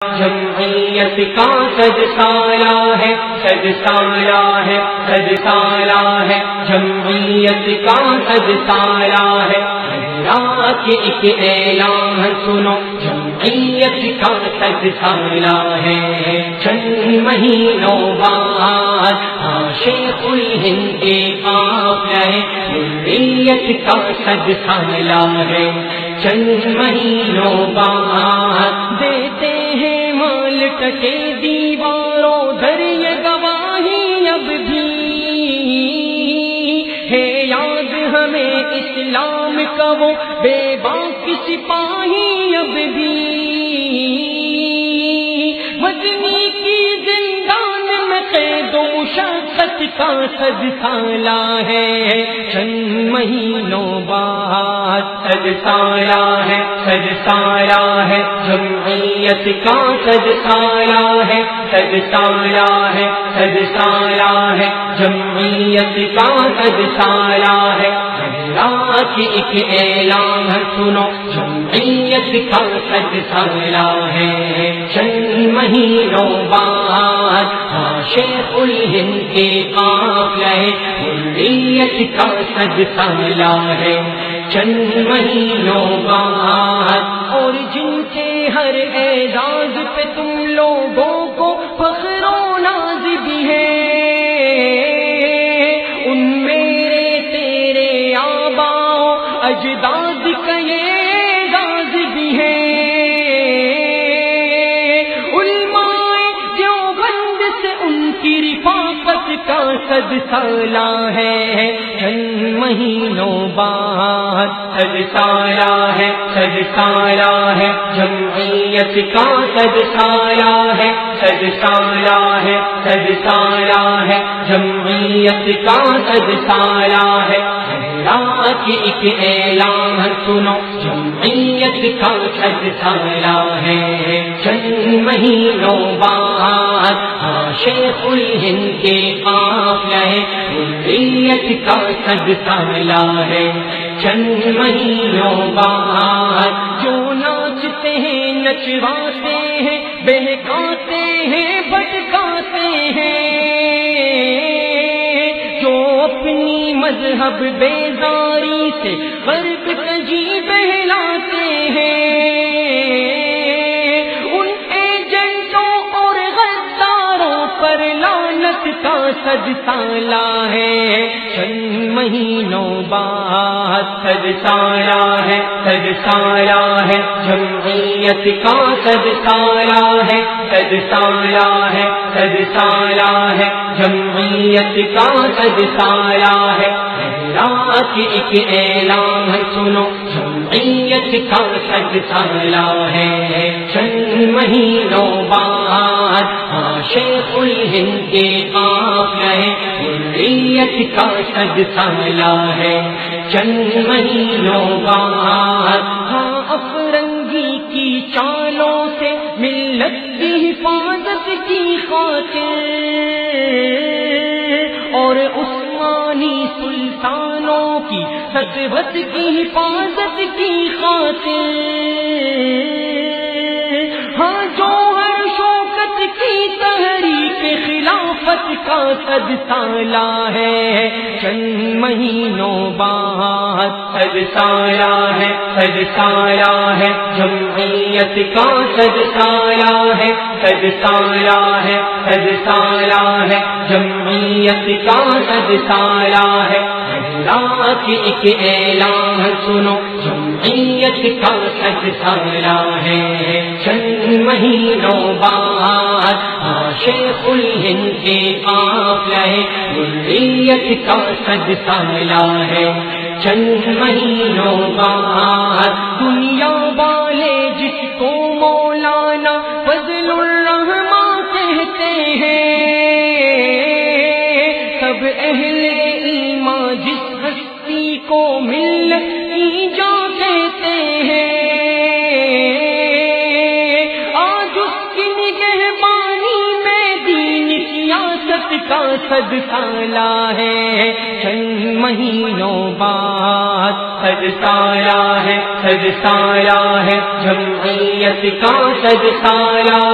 جمعیت کا صد سالہ ہے، صد سالہ ہے، صد سالہ ہے، جمعیت کا صد سالہ ہے۔ رات ایک اعلان سنو، جمعیت کا صد سالہ ہے۔ چند مہینوں بعد شیخ الہند کے قافلہ جمعیت کا صد سالہ ہے۔ چند مہینوں بعد دیتے ہیں مال ٹکے دیواروں در یہ گواہی اب بھی ہے یاد ہمیں اسلام کا وہ بے باک سپاہی اب بھی مدنی کی زندان میں قید و مشقت کا صد سالہ ہے۔ چند مہینوں بعد صد سالہ ہے، صد سالہ ہے، جمعیت کا صد سالہ ہے، صد سالہ ہے، صد سالہ ہے، جمعیت کا صد سالہ ہے۔ رات ایک اعلان سنو، جمعیت کا صد سالہ ہے۔ چند مہینوں بعد شیخ الہند کے قافلہ جمعیت کا صد سالہ ہے۔ چند مہینوں بعد اور جن کے ہر اعزاز پہ تم لوگوں کو فخر و ناز بھی ہے، ان میرے تیرے آباؤ اجداد کا یہ اعزاز بھی ہے۔ علماء دیوبند سے ان کی رفاقت کا صد سالہ ہے۔ چند مہینوں بعد صد سالہ ہے، صد سالہ ہے، جمعیت کا صد سالہ ہے، صد سالہ ہے، صد سالہ ہے، جمعیت کا صد سالہ ہے۔ رات ایک اعلان سنو، جمعیت کا صد سالہ ہے۔ چند مہینوں بعد شیخ الہند کے قافلہ جمعیت کا صد سالہ ہے۔ چند مہینوں بعد جو ناچتے ہیں نچواتے ہیں بہکاتے ہیں بھٹکاتے ہیں، جو اپنی مذہب بیزاری سے غرب کجی بہلاتے ہیں، ان ایجنٹوں اور غداروں پر لعنت کا صد سالہ ہے۔ چند مہینوں بعد صد سالہ ہے، صد سالہ ہے، جمعیت کا صد سالہ ہے، صد سالہ ہے، صد سالہ ہے، جمعیت کا صد سالہ ہے۔ رات ایک اعلان سنو، جمعیت کا صد سالہ ہے۔ چند مہینوں بعد شیخ الہند کے قافلہ جمعیت کا صد سالہ ہے۔ چند مہینوں بعد افرنگی کی چالوں سے ملت کی حفاظت کی خاطر اور عثمانی سلطانوں کی سطوت کی حفاظت کی خاطر ہاں جوہر شوکت کی تحریک خلافت کا صد سالہ ہے۔ چند مہینوں بعد صد سالہ ہے، صد سالہ ہے، جمعیت کا صد سالہ ہے، صد سالہ ہے، صد سالہ ہے، جمعیت کا صد سالہ ہے۔ رات ایک اعلان سنو، جمعیت کا صد سالہ ہے۔ چند مہینوں بعد شیخ الہند کے قافلہ جمعیت کا صد سالہ ہے۔ چند مہینوں بعد دنیا والے جس کو مولانا فضل الرحمن کہتے ہیں، سب اہل ایمان جس ہستی کو ملت کی جان کہتے ہیں، آج اس کی نگہبانی میں دین سیاست جمعیت کا صدقہ لایا ہے، چند مہینوں بعد صدقہ لایا ہے، صدقہ لایا ہے، جمعیت کا صدقہ لایا ہے۔